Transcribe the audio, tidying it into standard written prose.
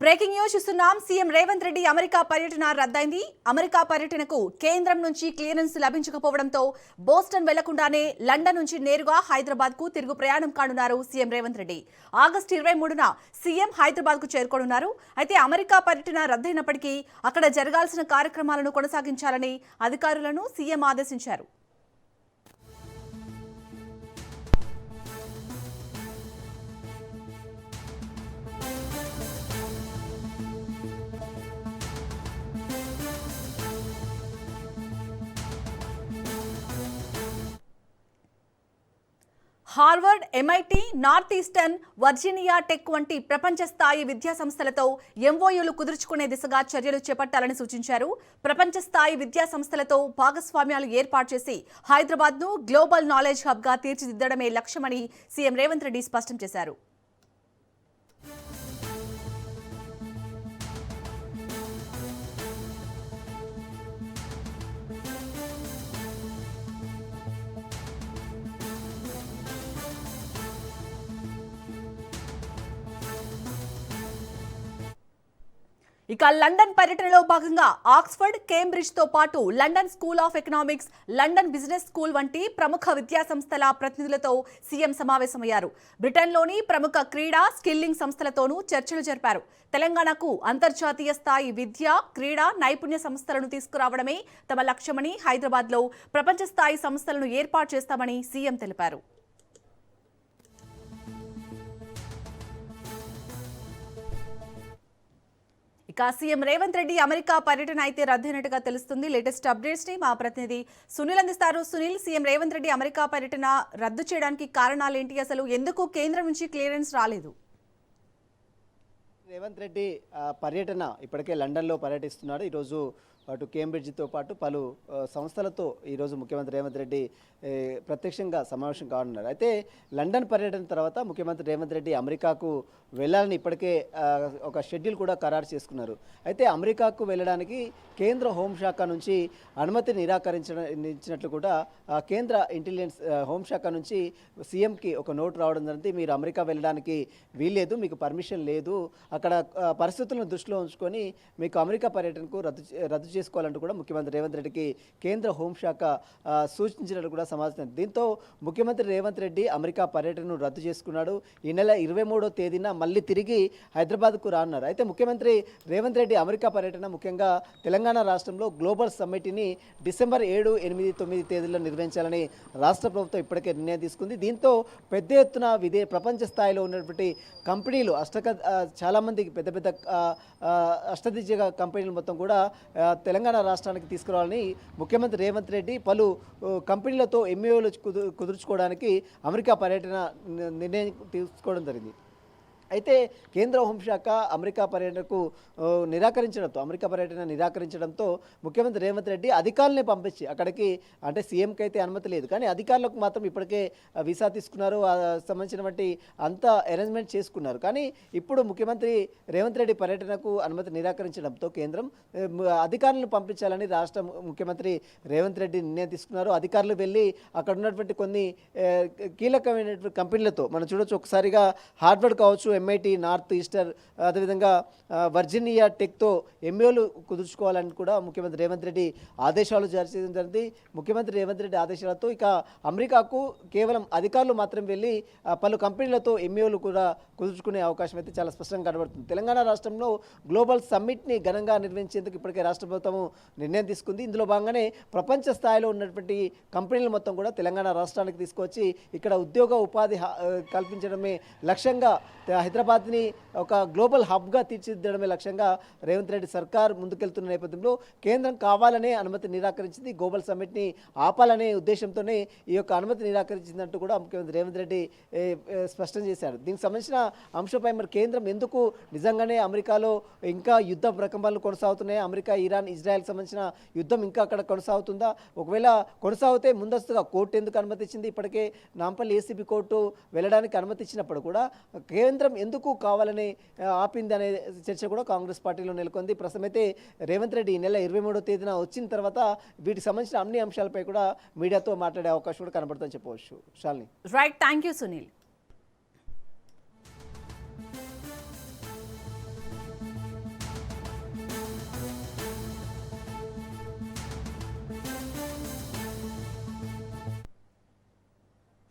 Breaking news చూస్తున్నాం. CM Revanth Reddy America పర్యటన రద్దయింది. అమెరికా పర్యటనకు కేంద్రం నుంచి క్లియరెన్స్ లభించకపోవడంతో బోస్టన్ వెళ్లకుండానే లండన్ నుంచి నేరుగా హైదరాబాద్ కు తిరుగు ప్రయాణం కానున్నారు సీఎం రేవంత్ రెడ్డి. ఆగస్టు 23న సీఎం హైదరాబాద్ కు చేరుకోనున్నారు. అయితే అమెరికా పర్యటన రద్దయినప్పటికీ అక్కడ జరగాల్సిన కార్యక్రమాలను కొనసాగించాలని అధికారులను సీఎం ఆదేశించారు. Harvard, MIT, north eastern, Virginia tech వంటి ప్రపంచ స్థాయి విద్యా సంస్థలతో MOUలు కుదుర్చుకునే దిశగా చర్యలు చేపట్టాలని సూచించారు. ప్రపంచ స్థాయి విద్యా సంస్థలతో భాగస్వామ్యాలు ఏర్పాటు చేసి హైదరాబాద్ను గ్లోబల్ నాలెడ్జ్ హబ్గా తీర్చిదిద్దడమే లక్ష్యమని సీఎం రేవంత్ రెడ్డి స్పష్టం చేశారు. ఇక లండన్ పర్యటనలో భాగంగా ఆక్స్ఫర్డ్, కేంబ్రిడ్జ్ తో పాటు London school of economics, London business school వంటి ప్రముఖ విద్యా సంస్థల ప్రతినిధులతో సీఎం సమావేశమయ్యారు. బ్రిటన్లోని ప్రముఖ క్రీడా, స్కిల్లింగ్ సంస్థలతోనూ చర్చలు జరిపారు. తెలంగాణకు అంతర్జాతీయ స్థాయి విద్య, క్రీడా, నైపుణ్య సంస్థలను తీసుకురావడమే తమ లక్ష్యమని, హైదరాబాద్లో ప్రపంచ స్థాయి సంస్థలను ఏర్పాటు చేస్తామని సీఎం తెలిపారు. ఇక సీఎం రేవంత్ రెడ్డి అమెరికా పర్యటన అయితే రద్దయినట్టుగా తెలుస్తుంది. లేటెస్ట్ అప్డేట్స్ ని మా ప్రతినిధి సునీల్ అందిస్తారు. సునీల్, సీఎం రేవంత్ రెడ్డి అమెరికా పర్యటన రద్దు చేయడానికి కారణాలేంటి? అసలు ఎందుకు కేంద్రం నుంచి క్లియరెన్స్ రాలేదు? రేవంత్ రెడ్డి పర్యటన ఇప్పటికే లండన్లో పర్యటిస్తున్నాడు. ఈరోజు అటు కేంబ్రిడ్జ్తో పాటు పలు సంస్థలతో ఈరోజు ముఖ్యమంత్రి రేవంత్ రెడ్డి ప్రత్యక్షంగా సమావేశం కానున్నారు. అయితే లండన్ పర్యటన తర్వాత ముఖ్యమంత్రి రేవంత్ రెడ్డి అమెరికాకు వెళ్ళాలని ఇప్పటికే ఒక షెడ్యూల్ కూడా ఖరారు చేసుకున్నారు. అయితే అమెరికాకు వెళ్ళడానికి కేంద్ర హోంశాఖ నుంచి అనుమతి నిరాకరించినట్లు కూడా కేంద్ర ఇంటెలిజెన్స్ హోంశాఖ నుంచి సీఎంకి ఒక నోట్ రావడం జరిగింది. మీరు అమెరికా వెళ్ళడానికి వీల్లేదు, మీకు పర్మిషన్ లేదు, అక్కడ పరిస్థితులను దృష్టిలో ఉంచుకొని మీకు అమెరికా పర్యటనకు రద్దు చేసుకోవాలంటూ కూడా ముఖ్యమంత్రి రేవంత్ రెడ్డికి కేంద్ర హోంశాఖ సూచించినట్లు కూడా సమాచారం. దీంతో ముఖ్యమంత్రి రేవంత్ రెడ్డి అమెరికా పర్యటనను రద్దు చేసుకున్నాడు. ఈ నెల 23వ తేదీన మళ్ళీ తిరిగి హైదరాబాద్కు రానున్నారు. అయితే ముఖ్యమంత్రి రేవంత్ రెడ్డి అమెరికా పర్యటన ముఖ్యంగా తెలంగాణ రాష్ట్రంలో గ్లోబల్ సమ్మిట్ని డిసెంబర్ 7, 8, 9 తేదీల్లో నిర్వహించాలని రాష్ట్ర ప్రభుత్వం ఇప్పటికే నిర్ణయం తీసుకుంది. దీంతో పెద్ద ఎత్తున ప్రపంచ స్థాయిలో ఉన్నటువంటి కంపెనీలు చాలామంది పెద్ద పెద్ద అష్టదిగ్గజ కంపెనీలు మొత్తం కూడా తెలంగాణ రాష్ట్రానికి తీసుకురావాలని ముఖ్యమంత్రి రేవంత్ రెడ్డి పలు కంపెనీలతో MOUలు కుదుర్చుకోవడానికి అమెరికా పర్యటన నిర్ణయం తీసుకోవడం జరిగింది. అయితే కేంద్ర హోంశాఖ అమెరికా పర్యటన నిరాకరించడంతో ముఖ్యమంత్రి రేవంత్ రెడ్డి అధికారులనే పంపించి అక్కడికి, అంటే సీఎంకి అయితే అనుమతి లేదు కానీ అధికారులకు మాత్రం ఇప్పటికే వీసా తీసుకున్నారు, సంబంధించినటువంటి అంతా అరేంజ్మెంట్ చేసుకున్నారు. కానీ ఇప్పుడు ముఖ్యమంత్రి రేవంత్ రెడ్డి పర్యటనకు అనుమతి నిరాకరించడంతో కేంద్రం అధికారులను పంపించాలని రాష్ట్ర ముఖ్యమంత్రి రేవంత్ రెడ్డి నిర్ణయం తీసుకున్నారు. అధికారులు వెళ్ళి అక్కడ ఉన్నటువంటి కొన్ని కీలకమైనటువంటి కంపెనీలతో మనం చూడొచ్చు. ఒకసారిగా హార్వర్డ్ కావచ్చు, MIT, నార్త్ ఈస్టర్న్, అదేవిధంగా వర్జీనియా టెక్తో MOUలు కుదుర్చుకోవాలని కూడా ముఖ్యమంత్రి రేవంత్ రెడ్డి ఆదేశాలు జారీ చేయడం జరిగింది. ముఖ్యమంత్రి రేవంత్ రెడ్డి ఆదేశాలతో ఇక అమెరికాకు కేవలం అధికారులు మాత్రం వెళ్ళి పలు కంపెనీలతో MOUలు కూడా కుదుర్చుకునే అవకాశం అయితే చాలా స్పష్టంగా కనబడుతుంది. తెలంగాణ రాష్ట్రంలో గ్లోబల్ సమ్మిట్ని ఘనంగా నిర్వహించేందుకు ఇప్పటికే రాష్ట్ర ప్రభుత్వం నిర్ణయం తీసుకుంది. ఇందులో భాగంగానే ప్రపంచ స్థాయిలో ఉన్నటువంటి కంపెనీలు మొత్తం కూడా తెలంగాణ రాష్ట్రానికి తీసుకొచ్చి ఇక్కడ ఉద్యోగ ఉపాధి కల్పించడమే లక్ష్యంగా, హైదరాబాద్ని ఒక గ్లోబల్ హబ్గా తీర్చిదిద్దడమే లక్ష్యంగా రేవంత్ రెడ్డి సర్కార్ ముందుకెళ్తున్న నేపథ్యంలో కేంద్రం కావాలనే అనుమతి నిరాకరించింది. గ్లోబల్ సమ్మిట్ని ఆపాలనే ఉద్దేశంతోనే ఈ యొక్క అనుమతి నిరాకరించిందంటూ కూడా ముఖ్యమంత్రి రేవంత్ రెడ్డి స్పష్టం చేశారు. దీనికి సంబంధించిన అంశంపై మరి కేంద్రం ఎందుకు నిజంగానే అమెరికాలో ఇంకా యుద్ధ ప్రకంపనలు కొనసాగుతున్నాయి, అమెరికా, ఇరాన్, ఇజ్రాయెల్కి సంబంధించిన యుద్ధం ఇంకా అక్కడ కొనసాగుతుందా, ఒకవేళ కొనసాగితే ముందస్తుగా కోర్టు ఎందుకు అనుమతి ఇచ్చింది, ఇప్పటికే నాంపల్లి ACB కోర్టు వెళ్ళడానికి అనుమతి ఇచ్చినప్పుడు కూడా కేంద్రం ఎందుకు కావాలని ఆపింది అనే చర్చ కూడా కాంగ్రెస్ పార్టీలో నెలకొంది. ప్రస్తుతం అయితే రేవంత్ రెడ్డి ఈ నెల 23వ తేదీన వచ్చిన తర్వాత వీటికి సంబంధించిన అన్ని అంశాలపై కూడా మీడియాతో మాట్లాడే అవకాశం కూడా కనబడుతుందని చెప్పవచ్చు. Shalini. Right, thank you Sunil.